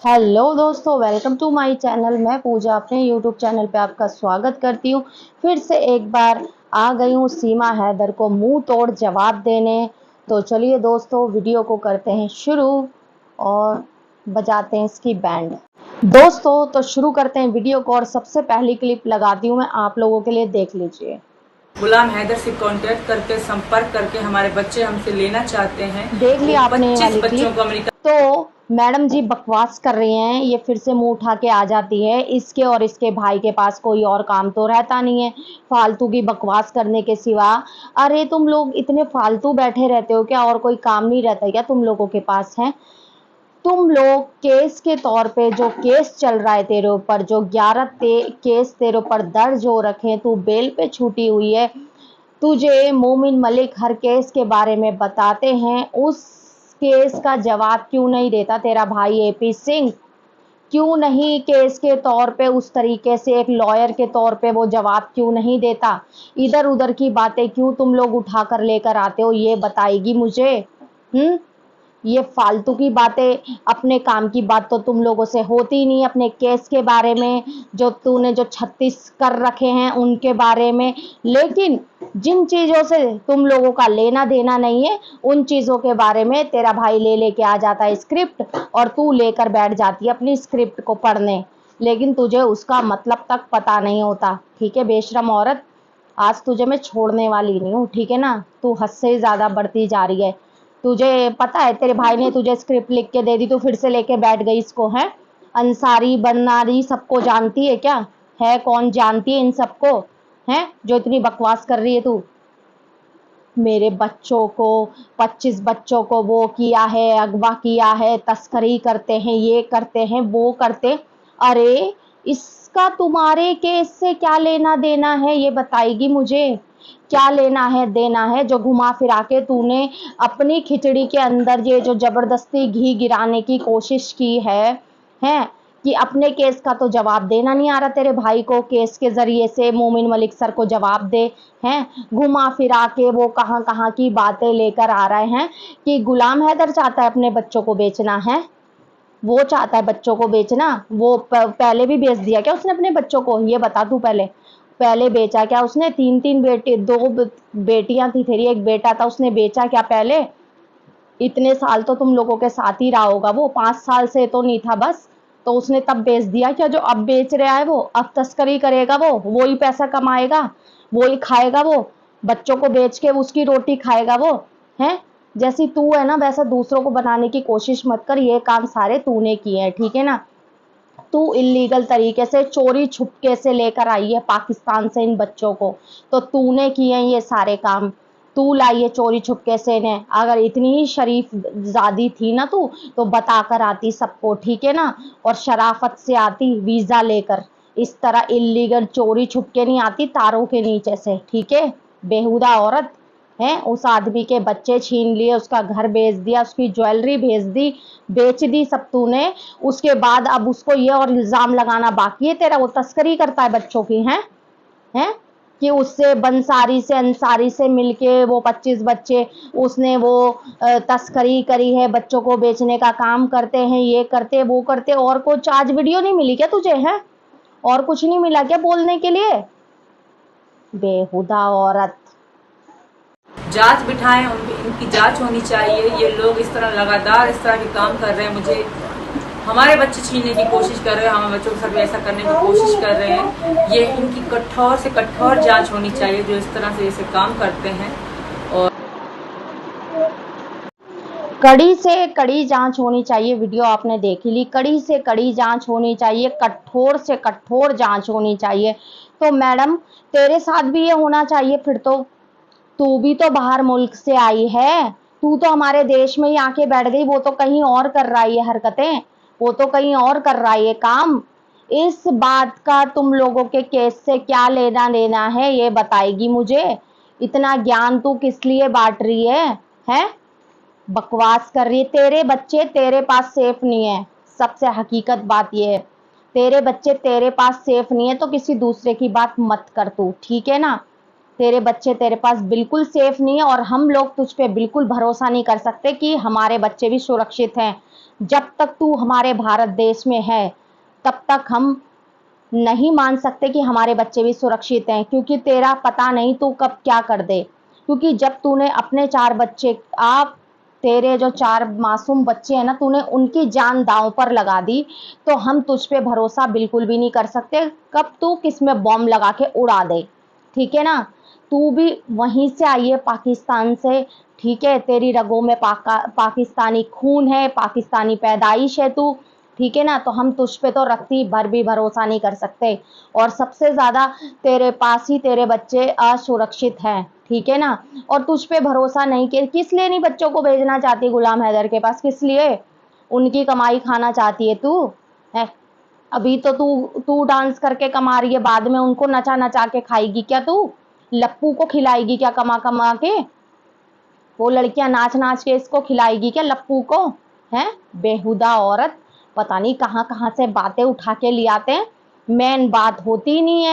Hello दोस्तों, welcome to my channel. मैं पूजा अपने यूट्यूब चैनल पे आपका स्वागत करती हूँ। फिर से एक बार आ गई हूँ सीमा हैदर को मुंह तोड़ जवाब देने। तो चलिए दोस्तों, वीडियो को करते हैं शुरू और बजाते हैं इसकी बैंड। दोस्तों तो शुरू करते हैं वीडियो को और सबसे पहली क्लिप लगाती हूँ मैं आप लोगों के लिए, देख लीजिए। गुलाम हैदर से कांटेक्ट करके संपर्क करके हमारे बच्चे हमसे लेना चाहते हैं। देख वो लिया आपने ये 25 वाली बच्चों क्लिप। को अमेरिका। तो मैडम जी बकवास कर रही हैं, ये फिर से मुंह उठा के आ जाती है। इसके और इसके भाई के पास कोई और काम तो रहता नहीं है फालतू की बकवास करने के सिवा। अरे तुम लोग इतने फालतू बैठे रहते हो क्या? और कोई काम नहीं रहता क्या तुम लोगों के पास? है तुम लोग केस के तौर पे जो केस चल रहा है तेरे ऊपर, जो 11 केस तेरे ऊपर दर्ज हो रखे हैं, तू बेल पे छूटी हुई है। तुझे मोमिन मलिक हर केस के बारे में बताते हैं, उस केस का जवाब क्यों नहीं देता तेरा भाई एपी सिंह? क्यों नहीं केस के तौर पे उस तरीके से एक लॉयर के तौर पे वो जवाब क्यों नहीं देता? इधर उधर की बातें क्यों तुम लोग उठा कर लेकर आते हो, ये बताएगी मुझे। ये फालतू की बातें, अपने काम की बात तो तुम लोगों से होती नहीं। अपने केस के बारे में जो तूने जो 36 कर रखे हैं उनके बारे में, लेकिन जिन चीजों से तुम लोगों का लेना देना नहीं है उन चीजों के बारे में तेरा भाई लेके आ जाता है स्क्रिप्ट, और तू लेकर बैठ जाती है अपनी स्क्रिप्ट को पढ़ने, लेकिन तुझे उसका मतलब तक पता नहीं होता। ठीक है बेशरम औरत, आज तुझे मैं छोड़ने वाली नहीं हूँ, ठीक है ना? तू हद से ज्यादा बढ़ती जा रही है। तुझे पता है तेरे भाई ने तुझे स्क्रिप्ट लिख के दे दी, तू फिर से लेके बैठ गई इसको? है अंसारी बनारी सबको जानती है क्या? है कौन जानती है इन सबको? है जो इतनी बकवास कर रही है तू? मेरे बच्चों को, 25 बच्चों को वो किया है, अगवा किया है, तस्करी करते हैं, ये करते हैं, वो करते। अरे इसका तुम्हारे केस से क्या लेना देना है, ये बताएगी मुझे। क्या लेना है देना है जो घुमा फिरा के तूने अपनी खिचड़ी के अंदर ये जो जबरदस्ती घी गिराने की कोशिश की है कि अपने केस का तो जवाब देना नहीं आ रहा तेरे भाई को, केस के जरिए से मोमिन मलिक सर को जवाब दे। हैं घुमा फिरा के वो कहाँ कहाँ की बातें लेकर आ रहे हैं कि गुलाम हैदर चाहता है अपने बच्चों को बेचना। है वो चाहता है बच्चों को बेचना? वो पहले भी बेच दिया क्या उसने अपने बच्चों को? ये बता तू पहले, पहले बेचा क्या उसने? तीन तीन बेटे, दो बेटियां थी तेरी, एक बेटा था, उसने बेचा क्या पहले? इतने साल तो तुम लोगों के साथ ही रहा होगा वो, 5 साल से तो नहीं था बस, तो उसने तब बेच दिया क्या? जो अब बेच रहा है वो अब तस्करी करेगा, वो ही पैसा कमाएगा, वो ही खाएगा, वो बच्चों को बेच के उसकी रोटी खाएगा वो। है जैसी तू है ना वैसा दूसरों को बनाने की कोशिश मत कर, ये काम सारे तूने किए हैं, ठीक है ना? तू इलीगल तरीके से चोरी छुपके से लेकर आई है पाकिस्तान से इन बच्चों को, तो तूने किए हैं ये सारे काम। तू लाई है चोरी छुपके से इन्हें। अगर इतनी ही शरीफ जादी थी ना तू, तो बता कर आती सबको, ठीक है ना? और शराफत से आती वीजा लेकर, इस तरह इलीगल चोरी छुपके नहीं आती तारों के नीचे से, ठीक है? बेहुदा औरत है। उस आदमी के बच्चे छीन लिए, उसका घर बेच दिया, उसकी ज्वेलरी भेज दी, बेच दी सब तूने। उसके बाद अब उसको ये और इल्जाम लगाना बाकी है तेरा, वो तस्करी करता है बच्चों की। हैं कि उससे बंसारी से अंसारी से मिलके वो 25 बच्चे उसने वो तस्करी करी है, बच्चों को बेचने का काम करते हैं, ये करते वो करते। और कुछ आज वीडियो नहीं मिली क्या तुझे? है और कुछ नहीं मिला क्या बोलने के लिए? बेहुदा औरत। जांच बिठाएं, इनकी जांच होनी चाहिए। ये लोग इस तरह लगातार इस तरह के काम कर रहे हैं, मुझे हमारे बच्चे छीनने की कोशिश कर रहे हैं, हमारे बच्चों के साथ भी ऐसा करने की कोशिश कर रहे हैं। ये इनकी कठोर से कठोर जांच होनी चाहिए जो इस तरह से ऐसे काम करते हैं। और कड़ी से कड़ी जांच होनी चाहिए। वीडियो आपने देख ली, कड़ी से कड़ी जांच होनी चाहिए, कठोर से कठोर जांच होनी चाहिए। तो मैडम तेरे साथ भी ये होना चाहिए फिर तो। तू भी तो बाहर मुल्क से आई है, तू तो हमारे देश में ही आके बैठ गई, वो तो कहीं और कर रहा है ये हरकतें, वो तो कहीं और कर रहा है ये काम। इस बात का तुम लोगों के केस से क्या लेना देना है, ये बताएगी मुझे। इतना ज्ञान तू किस लिए बांट रही है? बकवास कर रही है। तेरे बच्चे तेरे पास सेफ नहीं है, सबसे हकीकत बात यह है। तेरे बच्चे तेरे पास सेफ नहीं है, तो किसी दूसरे की बात मत कर तू, ठीक है ना? तेरे बच्चे तेरे पास बिल्कुल सेफ नहीं है, और हम लोग तुझ पे बिल्कुल भरोसा नहीं कर सकते कि हमारे बच्चे भी सुरक्षित हैं। जब तक तू हमारे भारत देश में है तब तक हम नहीं मान सकते कि हमारे बच्चे भी सुरक्षित हैं, क्योंकि तेरा पता नहीं तू कब क्या कर दे। क्योंकि जब तूने अपने 4 बच्चे, आप तेरे जो 4 मासूम बच्चे हैं ना, तूने उनकी जान दांव पर लगा दी, तो हम तुझ पे भरोसा बिल्कुल भी नहीं कर सकते कब तू किस में बॉम्ब लगा के उड़ा दे। ठीक है ना? तू भी वहीं से आई है, पाकिस्तान से। ठीक है, तेरी रगों में पाकिस्तानी खून है, पाकिस्तानी पैदाइश है तू। ठीक है ना? तो हम तुझ पे तो रत्ती भर भी भरोसा नहीं कर सकते, और सबसे ज्यादा तेरे पास ही तेरे बच्चे असुरक्षित हैं। ठीक है ना? और तुझ पे भरोसा नहीं, किस लिए नहीं बच्चों को भेजना चाहती गुलाम हैदर के पास? किस लिए? उनकी कमाई खाना चाहती है तू? है, अभी तो तू तू डांस करके कमा रही है, बाद में उनको नचा नचा के खाएगी क्या तू? लप्पू को खिलाएगी क्या कमा कमा के? वो लड़कियां नाच नाच के इसको खिलाएगी क्या, लप्पू को? है बेहुदा औरत, पता नहीं कहां कहां से बातें उठा के ले आते हैं। मेन बात होती नहीं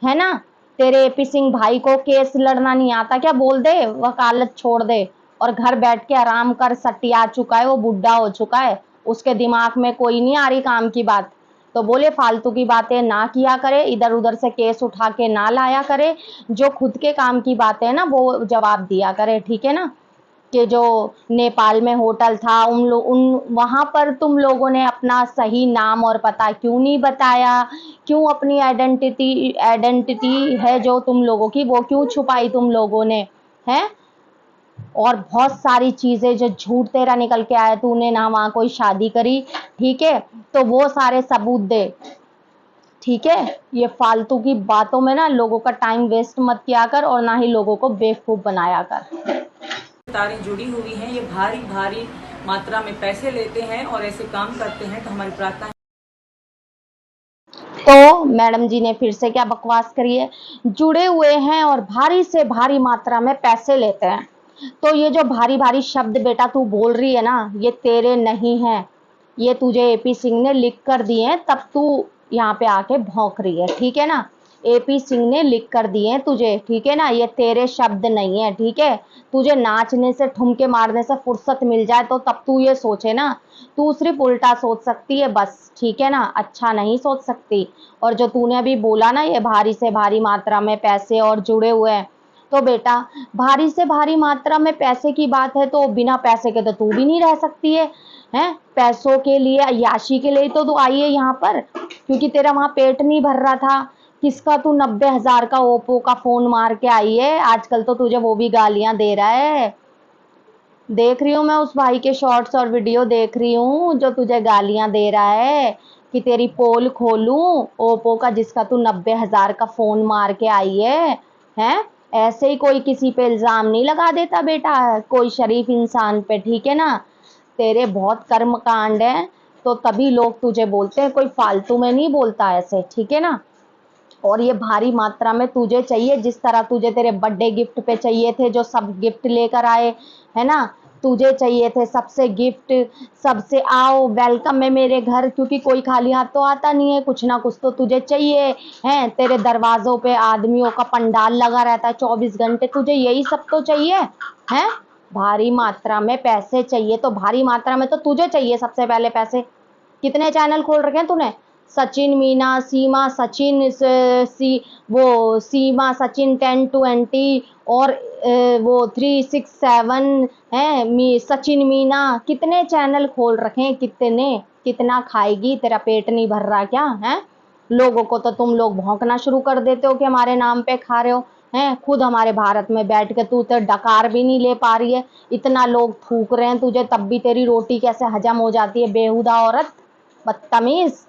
है ना? तेरे एपी सिंह भाई को केस लड़ना नहीं आता क्या? बोल दे, वकालत छोड़ दे और घर बैठ के आराम कर। सटिया चुका है, वो बुढ़ा हो चुका है, उसके दिमाग में कोई नहीं आ रही काम की बात। तो बोले फालतू की बातें ना किया करे, इधर उधर से केस उठा के ना लाया करे, जो खुद के काम की बातें है ना वो जवाब दिया करे। ठीक है ना? कि जो नेपाल में होटल था, उन वहां पर तुम लोगों ने अपना सही नाम और पता क्यों नहीं बताया? क्यों अपनी आइडेंटिटी है जो तुम लोगों की, वो क्यों छुपाई तुम लोगों ने? है, और बहुत सारी चीजें जो झूठ तेरा निकल के आया, तूने ना वहां कोई शादी करी। ठीक है, तो वो सारे सबूत दे। ठीक है, ये फालतू की बातों में ना लोगों का टाइम वेस्ट मत किया कर, और ना ही लोगों को बेवकूफ बनाया कर। तारें जुड़ी हुई हैं, ये भारी भारी मात्रा में पैसे लेते हैं और ऐसे काम करते हैं। तो हमारी प्रार्थना है। तो मैडम जी ने फिर से क्या बकवास करी है? जुड़े हुए हैं और भारी से भारी मात्रा में पैसे लेते हैं। तो ये जो भारी भारी शब्द बेटा तू बोल रही है ना, ये तेरे नहीं है, ये तुझे एपी सिंह ने लिख कर दिए हैं, तब तू यहाँ पे आके भौंक रही है। ठीक है ना? एपी सिंह ने लिख कर दिए हैं तुझे। ठीक है ना? ये तेरे शब्द नहीं है। ठीक है? तुझे नाचने से, ठुमके मारने से फुर्सत मिल जाए तो तब तू ये सोचे ना। तू सिर्फ उल्टा सोच सकती है बस। ठीक है ना? अच्छा नहीं सोच सकती। और जो तूने अभी बोला ना, ये भारी से भारी मात्रा में पैसे और जुड़े हुए हैं, तो बेटा भारी से भारी मात्रा में पैसे की बात है तो बिना पैसे के तो तू भी नहीं रह सकती है। हैं, पैसों के लिए, अय्याशी के लिए तो तू आई है यहाँ पर, क्योंकि तेरा वहां पेट नहीं भर रहा था। किसका तू 90,000 का ओप्पो का फोन मार के आई है? आजकल तो तुझे वो भी गालियां दे रहा है। देख रही हूँ मैं, उस भाई के शॉर्ट्स और वीडियो देख रही हूँ जो तुझे गालियां दे रहा है कि तेरी पोल खोलूं ओप्पो का, जिसका तू 90,000 का फोन मार के आई है। हैं, ऐसे ही कोई किसी पे इल्जाम नहीं लगा देता बेटा, कोई शरीफ इंसान पे। ठीक है ना? तेरे बहुत कर्म कांड है, तो तभी लोग तुझे बोलते हैं, कोई फालतू में नहीं बोलता ऐसे। ठीक है ना? और ये भारी मात्रा में तुझे चाहिए, जिस तरह तुझे तेरे बर्थडे गिफ्ट पे चाहिए थे, जो सब गिफ्ट लेकर आए, है ना? तुझे चाहिए थे सबसे गिफ्ट, सबसे आओ वेलकम है मेरे घर, क्योंकि कोई खाली हाथ तो आता नहीं है, कुछ ना कुछ तो तुझे चाहिए। है, तेरे दरवाजों पे आदमियों का पंडाल लगा रहता है 24 घंटे, तुझे यही सब तो चाहिए। है, भारी मात्रा में पैसे चाहिए, तो भारी मात्रा में तो तुझे चाहिए सबसे पहले पैसे। कितने चैनल खोल रखे हैं तूने? सचिन मीना, सीमा सचिन, वो सीमा सचिन 1020, और वो 367 है, सचिन मीना, कितने चैनल खोल रखे हैं? कितने? कितना खाएगी? तेरा पेट नहीं भर रहा क्या? है, लोगों को तो तुम लोग भौंकना शुरू कर देते हो कि हमारे नाम पे खा रहे हो। हैं, खुद हमारे भारत में बैठ के तू तो डकार भी नहीं ले पा रही है, इतना लोग थूक रहे हैं तुझे, तब भी तेरी रोटी कैसे हजम हो जाती है? बेहुदा औरत, बदतमीज।